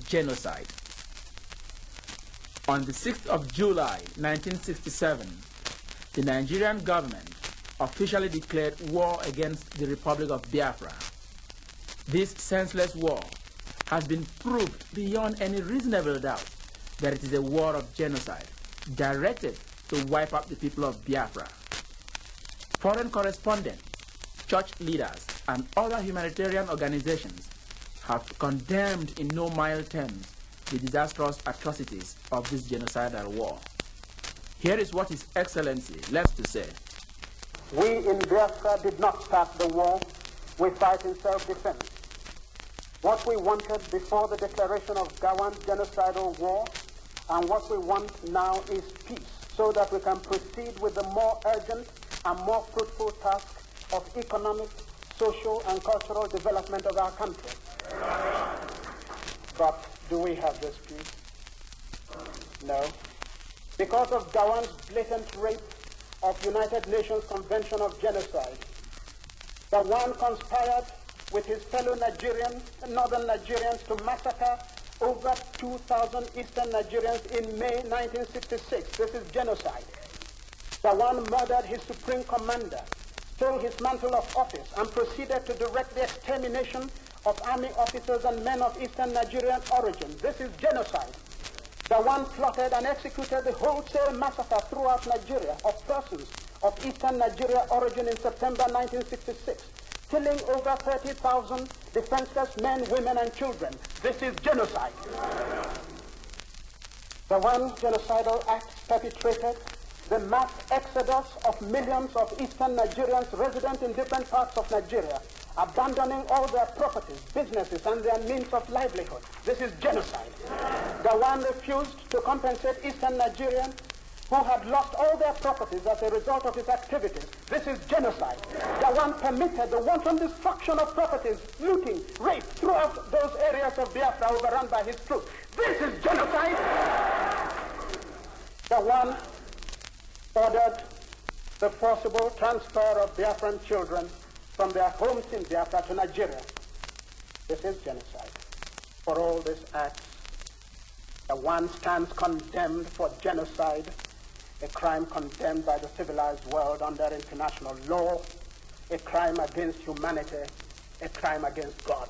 genocide. On the 6th of July 1967, the Nigerian government officially declared war against the Republic of Biafra. This senseless war has been proved beyond any reasonable doubt that it is a war of genocide directed to wipe out the people of Biafra. Foreign correspondents, church leaders, and other humanitarian organizations have condemned in no mild terms the disastrous atrocities of this genocidal war. Here is what His Excellency left to say. We in Biafra did not start the war. We fight in self-defense. What we wanted before the declaration of Gawan's genocidal war and what we want now is peace, so that we can proceed with the more urgent and more fruitful task of economic, social, and cultural development of our country. But do we have this peace? No. Because of Gawan's blatant rape of United Nations Convention of Genocide, Gawan conspired with his fellow Nigerians, northern Nigerians, to massacre over 2,000 eastern Nigerians in May 1966. This is genocide. Gawan murdered his supreme commander, stole his mantle of office, and proceeded to direct the extermination of army officers and men of eastern Nigerian origin. This is genocide. Gawan plotted and executed the wholesale massacre throughout Nigeria of persons of eastern Nigeria origin in September 1966, killing over 30,000 defenseless men, women, and children. This is genocide. Gawan genocidal acts perpetrated the mass exodus of millions of eastern Nigerians resident in different parts of Nigeria, abandoning all their properties, businesses, and their means of livelihood. This is genocide. Gawan refused to compensate eastern Nigerians who had lost all their properties as a result of his activities. This is genocide. Gawan permitted the wanton destruction of properties, looting, rape throughout those areas of Biafra overrun by his troops. This is genocide. Gawan ordered the forcible transfer of Biafran children from their homes in Biafra to Nigeria. This is genocide. For all these acts, Gawan stands condemned for genocide, a crime condemned by the civilized world under international law, a crime against humanity, a crime against God.